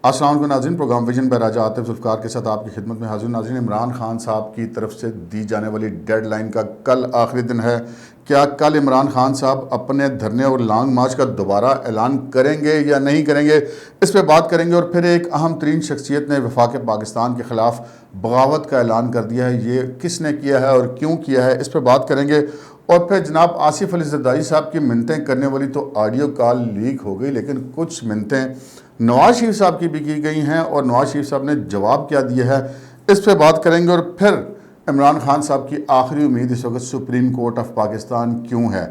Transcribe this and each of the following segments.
السلام علیکم ناظرین، پروگرام ویژن بہ راجہ عاطف ذوالفقار کے ساتھ آپ کی خدمت میں حاضر. ناظرین، عمران خان صاحب کی طرف سے دی جانے والی ڈیڈ لائن کا کل آخری دن ہے. کیا کل عمران خان صاحب اپنے دھرنے اور لانگ مارچ کا دوبارہ اعلان کریں گے یا نہیں کریں گے؟ اس پہ بات کریں گے. اور پھر ایک اہم ترین شخصیت نے وفاق پاکستان کے خلاف بغاوت کا اعلان کر دیا ہے. یہ کس نے کیا ہے اور کیوں کیا ہے، اس پہ بات کریں گے. اور پھر جناب آصف علی زرداری صاحب کی منتیں کرنے والی تو آڈیو کال لیک ہو گئی، لیکن کچھ منتیں نواز شریف صاحب کی بھی کی گئی ہیں اور نواز شریف صاحب نے جواب کیا دیا ہے، اس پہ بات کریں گے. اور پھر عمران خان صاحب کی آخری امید اس وقت سپریم کورٹ آف پاکستان کیوں ہے،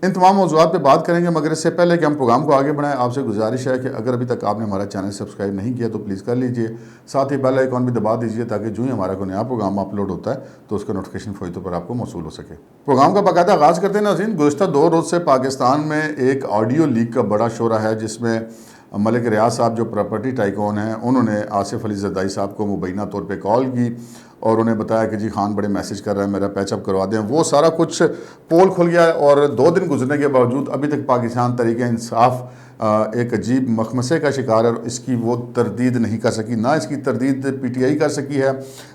ان تمام موضوعات پہ بات کریں گے. مگر اس سے پہلے کہ ہم پروگرام کو آگے بڑھائیں، آپ سے گزارش ہے کہ اگر ابھی تک آپ نے ہمارا چینل سبسکرائب نہیں کیا تو پلیز کر لیجئے. ساتھ ہی بیل آئیکن بھی دبا دیجئے تاکہ جو ہی ہمارا کوئی نیا پروگرام اپلوڈ ہوتا ہے تو اس کا نوٹیفیکیشن فوری طور پر آپ کو موصول ہو سکے. پروگرام کا باقاعدہ آغاز کرتے ہیں ناظرین. گزشتہ 2 روز سے پاکستان میں ایک آڈیو لیک کا بڑا شورا ہے، جس میں ملک ریاض صاحب جو پراپرٹی ٹائکون ہیں، انہوں نے آصف علی زرداری صاحب کو مبینہ طور پہ کال کی اور انہیں بتایا کہ جی خان بڑے میسج کر رہا ہے، میرا پیچ اپ کروا دیں. وہ سارا کچھ پول کھل گیا ہے اور 2 دن گزرنے کے باوجود ابھی تک پاکستان تحریک انصاف ایک عجیب مخمسے کا شکار ہے اور اس کی وہ تردید نہیں کر سکی. نہ اس کی تردید پی ٹی آئی کر سکی ہے،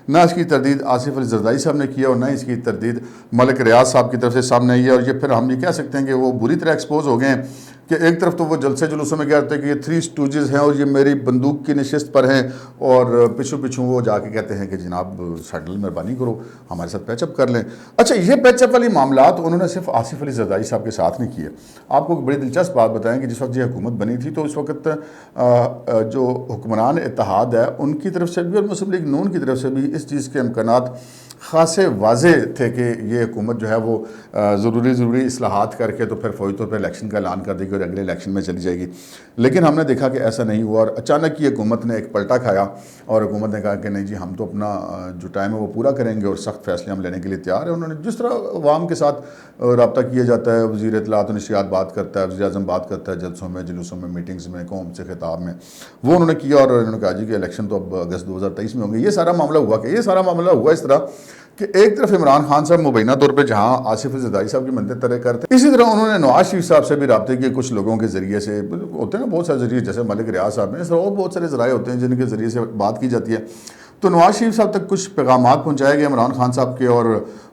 نہ اس کی تردید آصف علی زرداری صاحب نے کی ہے، اور نہ اس کی تردید ملک ریاض صاحب کی طرف سے سامنے آئی ہے. اور یہ پھر ہم یہ کہہ سکتے ہیں کہ وہ بری طرح ایکسپوز ہو گئے ہیں کہ ایک طرف تو وہ جلسے جلوسوں میں کہتے ہیں کہ یہ 3 اسٹوجز ہیں اور یہ میری بندوق کی نشست پر ہیں، اور پچھوں وہ جا کے کہتے ہیں کہ جناب سیٹل مہربانی کرو، ہمارے ساتھ پیچ اپ کر لیں. اچھا، یہ پیچ اپ والی معاملات انہوں نے صرف آصف علی زرداری صاحب کے ساتھ نہیں کیے. آپ کو بڑی دلچسپ بات بتائیں کہ جس وقت یہ حکومت بنی تھی تو اس وقت جو حکمران اتحاد ہے ان کی طرف سے بھی اور مسلم لیگ نون کی طرف سے بھی اس چیز کے امکانات خاصے واضح تھے کہ یہ حکومت جو ہے وہ ضروری اصلاحات کر کے تو پھر فوری طور پہ الیکشن کا اعلان کر دے گی اور اگلے الیکشن میں چلی جائے گی. لیکن ہم نے دیکھا کہ ایسا نہیں ہوا اور اچانک یہ حکومت نے ایک پلٹا کھایا اور حکومت نے کہا کہ نہیں جی، ہم تو اپنا جو ٹائم ہے وہ پورا کریں گے اور سخت فیصلے ہم لینے کے لیے تیار ہیں. انہوں نے جس طرح عوام کے ساتھ رابطہ کیا جاتا ہے، وزیر اطلاعات و نشریات بات کرتا ہے، وزیر اعظم بات کرتا ہے جلسوں میں، جلوسوں میں، میٹنگز میں، قوم سے خطاب میں، وہ انہوں نے کیا. اور انہوں نے کہا جی کہ الیکشن تو اب اگست 2023 میں ہوں گے. یہ سارا معاملہ ہوا اس طرح کہ ایک طرف عمران خان صاحب مبینہ طور پہ جہاں آصف علی زرداری صاحب کی منتیں طے کرتے، اسی طرح انہوں نے نواز شریف صاحب سے بھی رابطے کیے کچھ لوگوں کے ذریعے سے. ہوتے ہیں نا بہت سارے ذریعے، جیسے ملک ریاض صاحب ہیں، اس طرح اور بہت سارے ذرائع ہوتے ہیں جن کے ذریعے سے بات کی جاتی ہے. تو نواز شریف صاحب تک کچھ پیغامات پہنچائے گئے عمران خان صاحب کے، اور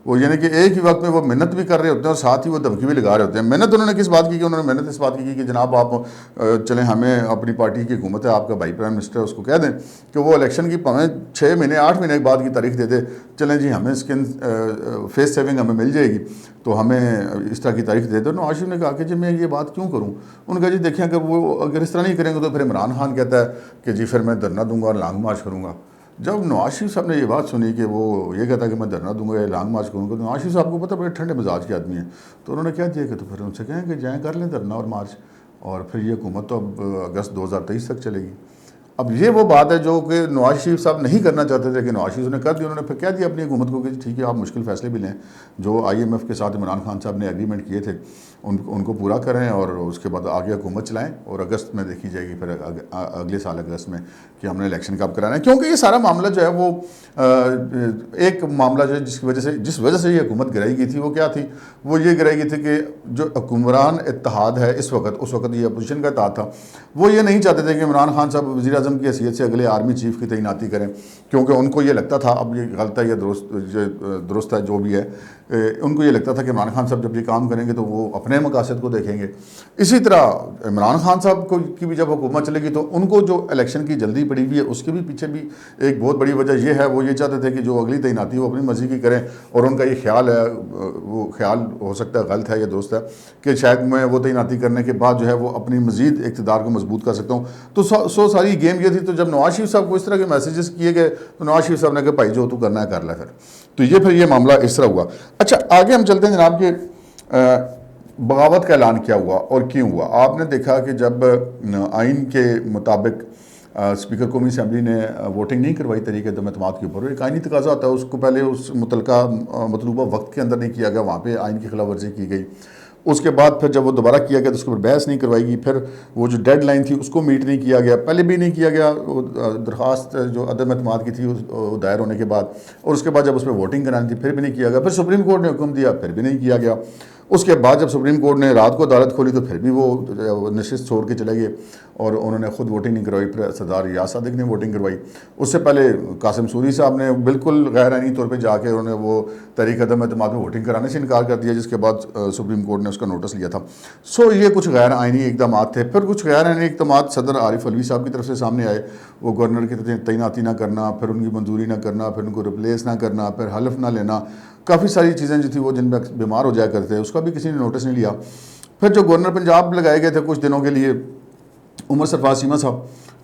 وہ یعنی کہ ایک ہی وقت میں وہ منت بھی کر رہے ہوتے ہیں اور ساتھ ہی وہ دھمکی بھی لگا رہے ہوتے ہیں. منت انہوں نے کس بات کی کہ انہوں نے منت اس بات کی کہ جناب آپ چلیں، ہمیں اپنی پارٹی کی حکومت ہے، آپ کا بھائی پرائم منسٹر ہے، اس کو کہہ دیں کہ وہ الیکشن کی 6 مہینے 8 مہینے کے بعد کی تاریخ دے دے. چلیں جی، ہمیں اسکن فیس سیونگ ہمیں مل جائے گی تو ہمیں اس طرح کی تاریخ دے دو. نواز شریف نے کہا کہ جی میں یہ بات کیوں کروں. انہوں نے کہا جی دیکھیں، اگر اس طرح نہیں کریں گے تو پھر عمران خان کہتا ہے کہ جی پھر میں دھرنا دوں گا اور لانگ مارچ کروں گا. جب نواز شریف صاحب نے یہ بات سنی کہ وہ یہ کہتا ہے کہ میں دھرنا دوں گا یا لانگ مارچ کروں گا، تو نواز شریف صاحب کو پتہ بڑے ٹھنڈے مزاج کے آدمی ہیں، تو انہوں نے کیا دیا کہ تو پھر ان سے کہیں کہ جائیں کر لیں دھرنا اور مارچ، اور پھر یہ حکومت تو اب اگست 2023 تک چلے گی. اب یہ وہ بات ہے جو کہ نواز شریف صاحب نہیں کرنا چاہتے تھے کہ نواز شریف نے کر دیا. انہوں نے پھر کہہ دیا اپنی حکومت کو کہ ٹھیک ہے، آپ مشکل فیصلے بھی لیں، جو IMF کے ساتھ عمران خان صاحب نے ایگریمنٹ کیے تھے ان کو پورا کریں اور اس کے بعد آگے حکومت چلائیں، اور اگست میں دیکھی جائے گی پھر اگلے سال اگست میں کہ ہم نے الیکشن کب کرانا ہے. کیونکہ یہ سارا معاملہ جو ہے وہ ایک معاملہ جو ہے جس وجہ سے یہ حکومت گرائی گئی تھی وہ کیا تھی؟ وہ یہ گرائی گئی تھی کہ جو حکمران اتحاد ہے اس وقت یہ اپوزیشن کا اتحاد تھا، وہ یہ نہیں چاہتے تھے کہ عمران خان صاحب وزیر اعظم کی حیثیت سے اگلے آرمی چیف کی تعیناتی کریں، کیونکہ ان کو یہ لگتا تھا، اب یہ غلط ہے یا درست ہے جو بھی ہے، ان کو یہ لگتا تھا کہ عمران خان صاحب جب یہ کام کریں گے تو وہ اپنے مقاصد کو دیکھیں گے. اسی طرح عمران خان صاحب کی بھی جب حکومت چلے گی تو ان کو جو الیکشن کی جلدی پڑی ہوئی ہے اس کے بھی پیچھے بھی ایک بہت بڑی وجہ یہ ہے، وہ یہ چاہتے تھے کہ جو اگلی تعیناتی وہ اپنی مرضی کی کریں، اور ان کا یہ خیال ہے، وہ خیال ہو سکتا ہے غلط ہے یا درست ہے، کہ شاید میں وہ تعیناتی کرنے کے بعد جو ہے وہ اپنی مزید اقتدار کو مضبوط کر سکتا ہوں. تو ساری گیم یہ تھی. تو جب نواز شریف صاحب کو اس طرح کے میسیجز کیے گئے تو نواز شریف صاحب نے کہا بھائی جو تو کرنا ہے کر لے. تو یہ معاملہ اس طرح ہوا. اچھا، آگے ہم چلتے ہیں جناب کہ بغاوت کا اعلان کیا ہوا اور کیوں ہوا. آپ نے دیکھا کہ جب آئین کے مطابق اسپیکر قومی اسمبلی نے ووٹنگ نہیں کروائی طریقے عدم اعتماد کے اوپر، ایک آئینی تقاضا ہوتا ہے، اس کو پہلے اس مطلوبہ وقت کے اندر نہیں کیا گیا، وہاں پہ آئین کی خلاف ورزی کی گئی. اس کے بعد پھر جب وہ دوبارہ کیا گیا تو اس کے اوپر بحث نہیں کروائی گئی. پھر وہ جو ڈیڈ لائن تھی اس کو میٹ نہیں کیا گیا، پہلے بھی نہیں کیا گیا درخواست جو عدم اعتماد کی تھی وہ دائر ہونے کے بعد، اور اس کے بعد جب اس پہ ووٹنگ کرانی تھی پھر بھی نہیں کیا گیا. پھر سپریم کورٹ نے حکم دیا، پھر بھی نہیں کیا گیا. اس کے بعد جب سپریم کورٹ نے رات کو عدالت کھولی تو پھر بھی وہ نشست چھوڑ کے چلے گئے اور انہوں نے خود ووٹنگ نہیں کروائی. پھر سردار ریاض صادق نے ووٹنگ کروائی. اس سے پہلے قاسم سوری صاحب نے بالکل غیر آئینی طور پہ جا کے انہوں نے وہ تحریک عدم اعتماد میں ووٹنگ کرانے سے انکار کر دیا, جس کے بعد سپریم کورٹ نے اس کا نوٹس لیا تھا. یہ کچھ غیر آئینی اقدامات تھے. پھر کچھ غیر آئینی اقدامات صدر عارف علوی صاحب کی طرف سے سامنے آئے. وہ گورنر کی تعیناتی نہ کرنا, پھر ان کی منظوری نہ کرنا, پھر ان کو ریپلیس نہ کرنا, پھر حلف نہ لینا, کافی ساری چیزیں جو تھی وہ جن میں بیمار ہو جایا کرتے, اس کا بھی کسی نے نوٹس نہیں لیا. پھر جو گورنر پنجاب لگائے گئے تھے کچھ دنوں کے لیے, عمر سرفراز چیمہ صاحب,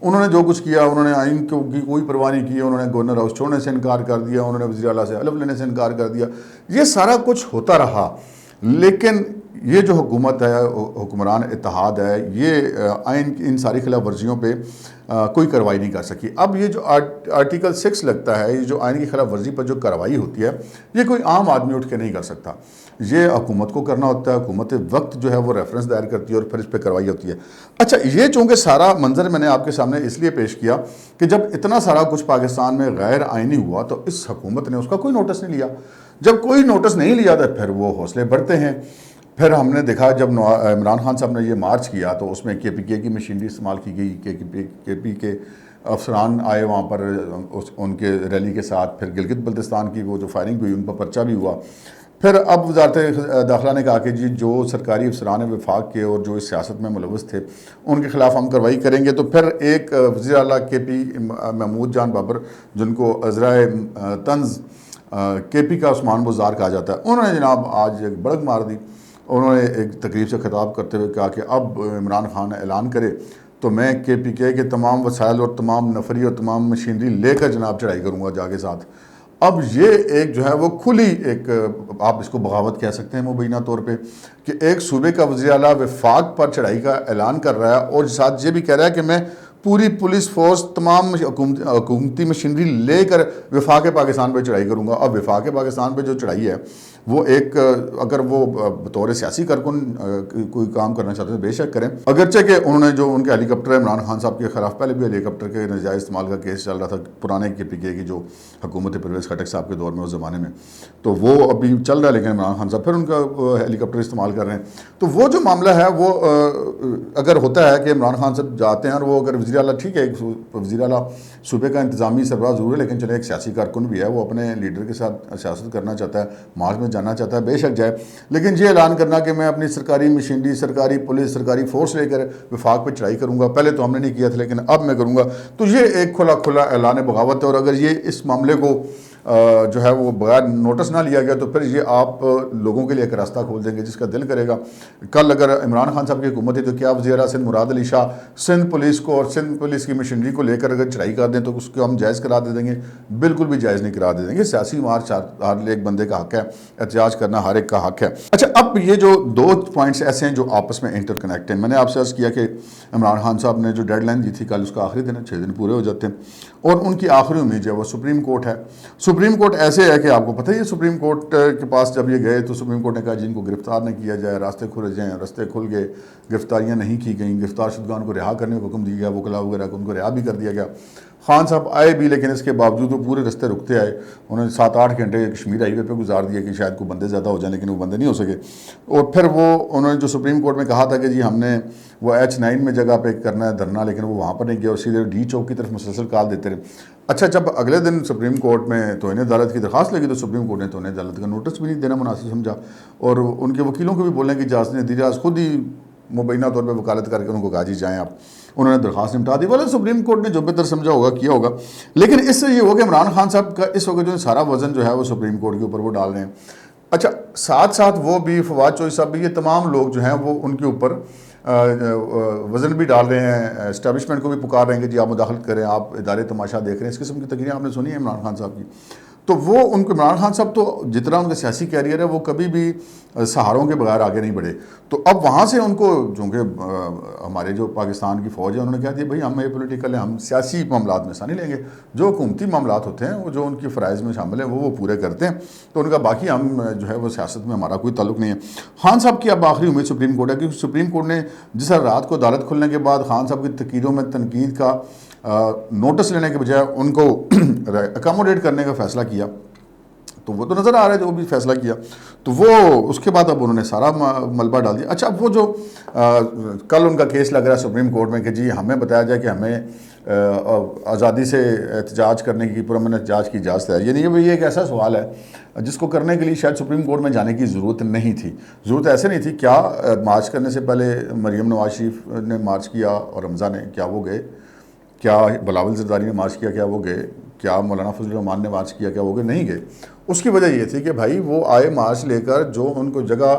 انہوں نے جو کچھ کیا, انہوں نے آئین کی کوئی پرواہ نہیں کی. انہوں نے گورنر ہاؤس چھوڑنے سے انکار کر دیا, انہوں نے وزیر اعلیٰ سے حلف لینے سے انکار کر دیا. یہ سارا کچھ ہوتا رہا, لیکن یہ جو حکومت ہے, حکمران اتحاد ہے, یہ آئین کی ان ساری خلاف ورزیوں پہ کوئی کارروائی نہیں کر سکی. اب یہ جو آرٹیکل 6 لگتا ہے, یہ جو آئین کی خلاف ورزی پر جو کارروائی ہوتی ہے, یہ کوئی عام آدمی اٹھ کے نہیں کر سکتا. یہ حکومت کو کرنا ہوتا ہے. حکومت وقت جو ہے وہ ریفرنس دائر کرتی ہے اور پھر اس پہ کارروائی ہوتی ہے. اچھا, یہ چونکہ سارا منظر میں نے آپ کے سامنے اس لیے پیش کیا کہ جب اتنا سارا کچھ پاکستان میں غیر آئینی ہوا تو اس حکومت نے اس کا کوئی نوٹس نہیں لیا. جب کوئی نوٹس نہیں لیا تو پھر وہ حوصلے بڑھتے ہیں. پھر ہم نے دیکھا جب عمران خان صاحب نے یہ مارچ کیا تو اس میں KPK کی مشینری استعمال کی گئی. KP کے افسران آئے وہاں پر ان کے ریلی کے ساتھ. پھر گلگت بلتستان کی وہ جو فائرنگ ہوئی ان پر پرچہ بھی ہوا. پھر اب وزارت داخلہ نے کہا کہ جی جو سرکاری افسران وفاق کے اور جو اس سیاست میں ملوث تھے ان کے خلاف ہم کارروائی کریں گے. تو پھر ایک وزیر اعلیٰ KP محمود جان بابر, جن کو عذرائے طنز KP کا عثمان بزدار کہا جاتا ہے, انہوں نے جناب آج ایک بڑک مار دی. انہوں نے ایک تقریب سے خطاب کرتے ہوئے کہا کہ اب عمران خان اعلان کرے تو میں KPK کے تمام وسائل اور تمام نفری اور تمام مشینری لے کر جناب چڑھائی کروں گا جا کے ساتھ. اب یہ ایک جو ہے وہ کھلی ایک, آپ اس کو بغاوت کہہ سکتے ہیں مبینہ طور پہ, کہ ایک صوبے کا وزیر اعلیٰ وفاق پر چڑھائی کا اعلان کر رہا ہے اور ساتھ یہ بھی کہہ رہا ہے کہ میں پوری پولیس فورس تمام حکومتی مشینری لے کر وفاق پاکستان پہ چڑھائی کروں گا. اب وفاق پاکستان پہ جو چڑھائی ہے وہ ایک, اگر وہ بطور سیاسی کارکن کوئی کام کرنا چاہتے ہیں بے شک کریں. اگرچہ کہ انہوں نے جو ان کے ہیلی کاپٹر عمران خان صاحب کے خلاف پہلے بھی ہیلی کاپٹر کے ناجائز استعمال کا کیس چل رہا تھا پرانے KPK کی جو حکومت پرویز خٹک صاحب کے دور میں اس زمانے میں, تو وہ ابھی چل رہا ہے, لیکن عمران خان صاحب پھر ان کا ہیلی کاپٹر استعمال کر رہے ہیں. تو وہ جو معاملہ ہے وہ اگر ہوتا ہے کہ عمران خان صاحب جاتے ہیں اور وہ اگر وزیر اعلیٰ, ٹھیک ہے ایک وزیر اعلیٰ صوبے کا انتظامی سربراہ ضرور ہے, لیکن چلے ایک سیاسی کارکن بھی ہے, وہ اپنے لیڈر کے ساتھ سیاست کرنا چاہتا ہے, مارچ میں جانا چاہتا ہے, بے شک جائے. لیکن یہ اعلان کرنا کہ میں اپنی سرکاری مشینری, سرکاری پولیس, سرکاری فورس لے کر وفاق پہ چڑھائی کروں گا, پہلے تو ہم نے نہیں کیا تھا لیکن اب میں کروں گا, تو یہ ایک کھلا اعلان بغاوت ہے. اور اگر یہ اس معاملے کو جو ہے وہ بغیر نوٹس نہ لیا گیا تو پھر یہ آپ لوگوں کے لیے ایک راستہ کھول دیں گے جس کا دل کرے گا. کل اگر عمران خان صاحب کی حکومت ہے تو کیا وزیر اعلیٰ سندھ مراد علی شاہ سندھ پولیس کو اور سندھ پولیس کی مشینری کو لے کر اگر چڑھائی کر دیں تو اس کو ہم جائز قرار دے دیں گے؟ بالکل بھی جائز نہیں قرار دے دیں گے. سیاسی مارچ ہر ایک بندے کا حق ہے, احتجاج کرنا ہر ایک کا حق ہے. اچھا, اب یہ جو دو پوائنٹس ایسے ہیں جو آپس میں انٹر کنیکٹ ہیں. میں نے آپ سے عرض کیا کہ عمران خان صاحب نے جو ڈیڈ لائن دی تھی کل, اس کا آخری دن ہے, 6 دن پورے ہو جاتے ہیں, اور ان کی آخری امید جو ہے وہ سپریم کورٹ ہے. سپریم کورٹ ایسے ہے کہ آپ کو پتہ ہی ہے, سپریم کورٹ کے پاس جب یہ گئے تو سپریم کورٹ نے کہا جن کو گرفتار نہ کیا جائے, راستے کھلے جائیں, راستے کھل گئے, گرفتاریاں نہیں کی گئیں, گرفتار شدگان کو رہا کرنے کا حکم دیا گیا, وکلاء وغیرہ کو ان کو رہا بھی کر دیا گیا. خان صاحب آئے بھی, لیکن اس کے باوجود وہ پورے رستے رکتے آئے. انہوں نے 7-8 گھنٹے کشمیر ہائی وے پہ گزار دیے کہ شاید کوئی بندے زیادہ ہو جائیں, لیکن وہ بندے نہیں ہو سکے. اور پھر وہ انہوں نے جو سپریم کورٹ میں کہا تھا کہ جی ہم نے وہ H9 میں جگہ پہ کرنا ہے دھرنا, لیکن وہ وہاں پر نہیں گیا اور سیدھے ڈی چوک کی طرف مسلسل کال دیتے رہے. اچھا, جب اگلے دن سپریم کورٹ میں توہین عدالت کی درخواست لگی تو سپریم کورٹ نے توہین عدالت کا نوٹس بھی نہیں دینا مناسب سمجھا, اور ان کے وکیلوں کو بھی بولنے کی اجازت نہیں دی. اجازت خود ہی مبینہ طور پہ وکالت کر کے ان کو کہا جی جائیں آپ. انہوں نے درخواست نمٹا دی. بولے سپریم کورٹ نے جو بہتر سمجھا ہوگا کیا ہوگا, لیکن اس سے یہ ہوا کہ عمران خان صاحب کا اس وقت جو سارا وزن جو ہے وہ سپریم کورٹ کے اوپر وہ ڈال رہے ہیں. اچھا, ساتھ ساتھ وہ بھی فواد چوہدری صاحب بھی, یہ تمام لوگ جو ہیں وہ ان کے اوپر وزن بھی ڈال رہے ہیں, اسٹیبلشمنٹ کو بھی پکار رہے ہیں کہ جی آپ مداخلت کریں, آپ ادارے تماشا دیکھ رہے ہیں. اس قسم کی تقریریں آپ نے سنی ہے عمران خان صاحب کی. تو وہ ان کو عمران خان صاحب تو جتنا ان کا سیاسی کیریئر ہے وہ کبھی بھی سہاروں کے بغیر آگے نہیں بڑھے. تو اب وہاں سے ان کو, چونکہ ہمارے جو پاکستان کی فوج ہے انہوں نے کہا دیا بھائی ہم یہ پولیٹیکل ہیں, ہم سیاسی معاملات میں حصہ نہیں لیں گے, جو حکومتی معاملات ہوتے ہیں وہ جو ان کی فرائض میں شامل ہیں وہ پورے کرتے ہیں. تو ان کا باقی ہم جو ہے وہ سیاست میں ہمارا کوئی تعلق نہیں ہے. خان صاحب کی اب آخری امید سپریم کورٹ ہے, کیونکہ سپریم کورٹ نے جس طرح رات کو عدالت کھلنے کے بعد خان صاحب کی تقریروں میں تنقید کا نوٹس لینے کے بجائے ان کو اکاموڈیٹ کرنے کا فیصلہ کیا, تو وہ تو نظر آ رہا ہے جو بھی فیصلہ کیا. تو وہ اس کے بعد اب انہوں نے سارا ملبہ ڈال دیا. اچھا اب وہ جو کل ان کا کیس لگ رہا ہے سپریم کورٹ میں کہ جی ہمیں بتایا جائے کہ ہمیں آزادی سے احتجاج کرنے کی پرامن احتجاج کی اجازت ہے. یعنی یہ ایک ایسا سوال ہے جس کو کرنے کے لیے شاید سپریم کورٹ میں جانے کی ضرورت نہیں تھی. ضرورت ایسے نہیں تھی. کیا مارچ کرنے سے پہلے مریم نواز شریف نے مارچ کیا اور حمزہ نے, کیا وہ گئے؟ کیا بلاول زرداری نے مارچ کیا, کیا وہ گئے؟ کیا مولانا فضل الرحمان نے مارچ کیا, کیا وہ گئے؟ نہیں گئے. اس کی وجہ یہ تھی کہ بھائی وہ آئے مارچ لے کر, جو ان کو جگہ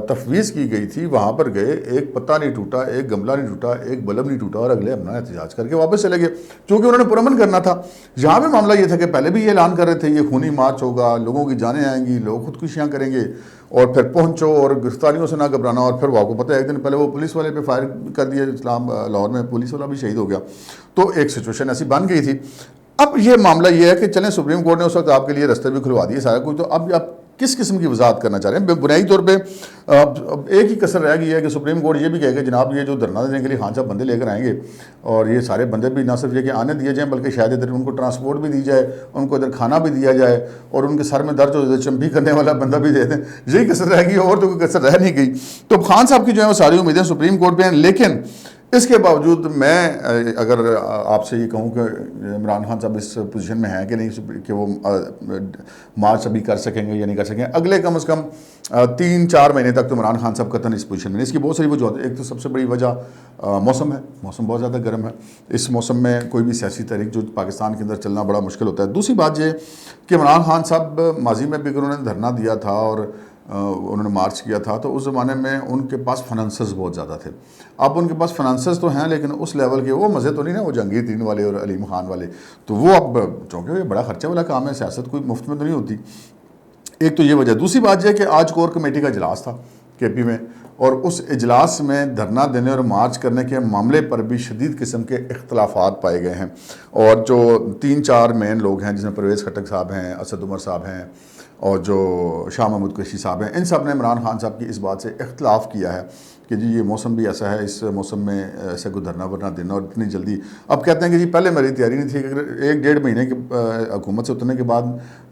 تفویض کی گئی تھی وہاں پر گئے, ایک پتہ نہیں ٹوٹا, ایک گملہ نہیں ٹوٹا, ایک بلب نہیں ٹوٹا, اور اگلے اپنا احتجاج کر کے واپس چلے گئے کیونکہ انہوں نے پرامن کرنا تھا. یہاں بھی معاملہ یہ تھا کہ پہلے بھی یہ اعلان کر رہے تھے یہ خونی مارچ ہوگا, لوگوں کی جانیں آئیں گی, لوگ خودکشیاں کریں گے, اور پھر پہنچو اور گرفتاریوں سے نہ گھبرانا. اور پھر وہ آپ کو پتہ ہے ایک دن پہلے وہ پولیس والے پہ فائر کر دیے اسلام لاہور میں, پولیس والا بھی شہید ہو گیا. تو ایک سچویشن ایسی بن گئی تھی. اب یہ معاملہ یہ ہے کہ چلیں سپریم کورٹ نے اس وقت آپ کے لیے رستے بھی کھلوا دیے سارا کچھ, تو اب آپ کس قسم کی وضاحت کرنا چاہ رہے ہیں؟ بنیادی طور پہ ایک ہی کسر رہ گئی ہے کہ سپریم کورٹ یہ بھی کہے کہ جناب یہ جو دھرنا دینے کے لیے خان صاحب بندے لے کر آئیں گے, اور یہ سارے بندے بھی نہ صرف یہ کہ آنے دیے جائیں بلکہ شاید ادھر ان کو ٹرانسپورٹ بھی دی جائے, ان کو ادھر کھانا بھی دیا جائے, اور ان کے سر میں درد ہو چمپی کرنے والا بندہ بھی دے دیں. یہی کسر رہ گئی, اور تو کوئی کسر رہ نہیں گئی. تو خان صاحب کی جو ہے وہ ساری امیدیں سپریم کورٹ پہ ہیں. لیکن اس کے باوجود میں اگر آپ سے یہ کہوں کہ عمران خان صاحب اس پوزیشن میں ہیں کہ نہیں کہ وہ مارچ ابھی کر سکیں گے یا نہیں کر سکیں گے, اگلے کم از کم 3-4 مہینے تک تو عمران خان صاحب قطعاً اس پوزیشن میں. اس کی بہت ساری وجوہات. ایک تو سب سے بڑی وجہ موسم ہے. موسم بہت زیادہ گرم ہے. اس موسم میں کوئی بھی سیاسی تحریک جو پاکستان کے اندر چلنا بڑا مشکل ہوتا ہے. دوسری بات یہ کہ عمران خان صاحب ماضی میں بھی اگر انہوں نے دھرنا دیا تھا اور انہوں نے مارچ کیا تھا تو اس زمانے میں ان کے پاس فنانسز بہت زیادہ تھے. اب ان کے پاس فنانسز تو ہیں لیکن اس لیول کے وہ مزے تو نہیں نا وہ جہانگیر ترین والے اور علیم خان والے. تو وہ اب چونکہ یہ بڑا خرچے والا کام ہے, سیاست کوئی مفت میں تو نہیں ہوتی. ایک تو یہ وجہ. دوسری بات یہ ہے کہ آج کور کمیٹی کا اجلاس تھا کے پی میں, اور اس اجلاس میں دھرنا دینے اور مارچ کرنے کے معاملے پر بھی شدید قسم کے اختلافات پائے گئے ہیں. اور جو 3-4 مین لوگ ہیں جس میں پرویز خٹک صاحب ہیں, اسد عمر صاحب ہیں, اور جو شاہ محمود قریشی صاحب ہیں, ان سب نے عمران خان صاحب کی اس بات سے اختلاف کیا ہے کہ جی یہ موسم بھی ایسا ہے, اس موسم میں ایسے کو دھرنا ورنا دینا اور اتنی جلدی. اب کہتے ہیں کہ جی پہلے میری تیاری نہیں تھی, کہ 1-1.5 مہینے کے حکومت سے اترنے کے بعد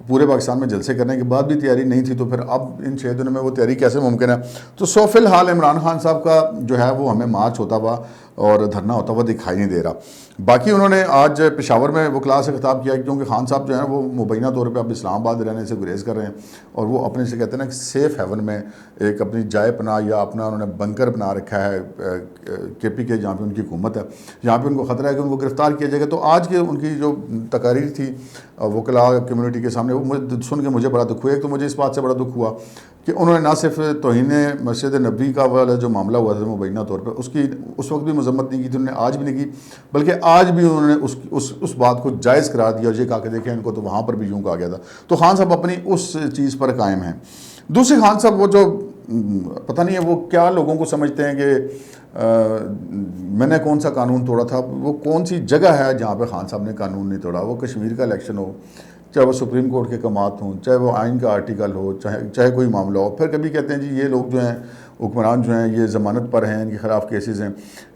پورے پاکستان میں جلسے کرنے کے بعد بھی تیاری نہیں تھی, تو پھر اب ان 6 دنوں میں وہ تیاری کیسے ممکن ہے؟ تو فی الحال عمران خان صاحب کا جو ہے وہ ہمیں مارچ ہوتا ہوا اور دھرنا ہوتا ہوا دکھائی نہیں دے رہا. باقی انہوں نے آج پشاور میں وکلاء سے خطاب کیا کیونکہ خان صاحب جو ہے وہ مبینہ طور پہ اب اسلام آباد رہنے سے گریز کر رہے ہیں, اور وہ اپنے سے کہتے ہیں نا کہ سیف ہیون میں ایک اپنی جائے پناہ یا اپنا انہوں نے بنکر بنا رکھا ہے کے پی کے, جہاں پہ ان کی حکومت ہے, جہاں پہ ان کو خطرہ ہے کہ ان کو گرفتار کیا جائے گا. تو آج کے ان کی جو تقاریر تھی وکلاء کمیونٹی کے سامنے, وہ سن کے مجھے بڑا دکھ ہوا. ایک تو مجھے اس بات سے بڑا دکھ ہوا کہ انہوں نے نہ صرف توہین مسجد نبوی کا والا جو معاملہ ہوا تھا مبینہ طور پہ اس کی اس وقت بھی مذمت نہیں کی تھی, انہوں نے آج بھی نہیں کی, بلکہ آج بھی انہوں نے اس بات کو جائز قرار دیا اور یہ کہا کہ دیکھیں ان کو تو وہاں پر بھی یوں کہا گیا تھا. تو خان صاحب اپنی اس چیز پر قائم ہیں. دوسرے خان صاحب وہ جو پتہ نہیں ہے وہ کیا لوگوں کو سمجھتے ہیں کہ میں نے کون سا قانون توڑا تھا. وہ کون سی جگہ ہے جہاں پہ خان صاحب نے قانون نہیں توڑا؟ وہ کشمیر کا الیکشن ہو, چاہے وہ سپریم کورٹ کے احکامات ہوں, چاہے وہ آئین کا آرٹیکل ہو, چاہے کوئی معاملہ ہو. پھر کبھی کہتے ہیں جی یہ لوگ جو ہیں حکمران جو ہیں یہ ضمانت پر ہیں, ان کے خلاف کیسز ہیں.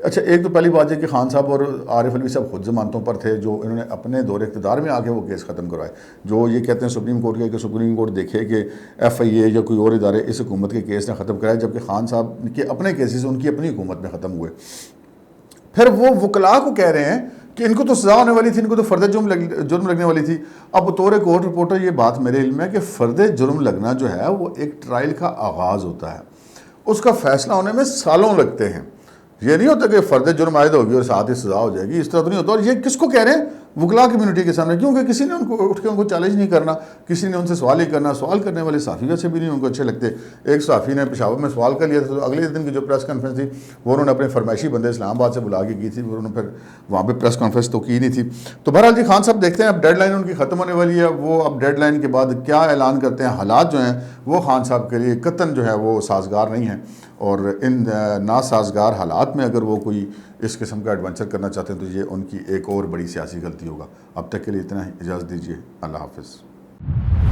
اچھا ایک تو پہلی بات ہے کہ خان صاحب اور عارف علوی صاحب خود ضمانتوں پر تھے, جو انہوں نے اپنے دور اقتدار میں آ کے وہ کیس ختم کروائے. جو یہ کہتے ہیں سپریم کورٹ کے کہ سپریم کورٹ دیکھے کہ ایف آئی اے یا کوئی اور ادارے اس حکومت کے کیس نے ختم کرائے, جبکہ خان صاحب کے اپنے کیسز ان کی اپنی حکومت میں ختم ہوئے. پھر وہ وکلاء کو کہہ رہے ہیں کہ ان کو تو سزا ہونے والی تھی, ان کو تو فرد جرم لگنے والی تھی. اب بطور کورٹ رپورٹر یہ بات میرے علم ہے کہ فرد جرم لگنا جو ہے وہ ایک ٹرائل کا آغاز ہوتا ہے, اس کا فیصلہ ہونے میں سالوں لگتے ہیں. یہ نہیں ہوتا کہ فرد جرم عائد ہوگی اور ساتھ ہی سزا ہو جائے گی, اس طرح تو نہیں ہوتا. اور یہ کس کو کہہ رہے ہیں؟ وکلاء کمیونٹی کے سامنے, کیونکہ کسی نے ان کو اٹھ کے ان کو چیلنج نہیں کرنا, کسی نے ان سے سوال ہی کرنا. سوال کرنے والے صحافی ویسے بھی نہیں ان کو اچھے لگتے. ایک صحافی نے پشاور میں سوال کر لیا تھا, تو اگلے دن کی جو پریس کانفرنس تھی وہ انہوں نے اپنے فرمائشی بندے اسلام آباد سے بلا کے کی تھی, انہوں نے پھر وہاں پہ پریس کانفرنس تو کی نہیں تھی. تو بہرحال جی خان صاحب دیکھتے ہیں اب ڈیڈ لائن ان کی ختم ہونے والی ہے, وہ اب ڈیڈ لائن کے بعد کیا اعلان کرتے ہیں. حالات جو ہیں وہ خان صاحب کے لیے قطعاً جو ہے وہ سازگار نہیں ہیں, اور ان ناسازگار حالات میں اگر وہ کوئی اس قسم کا ایڈونچر کرنا چاہتے ہیں تو یہ ان کی ایک اور بڑی سیاسی غلطی ہوگا. اب تک کے لیے اتنا ہی, اجازت دیجیے, اللہ حافظ.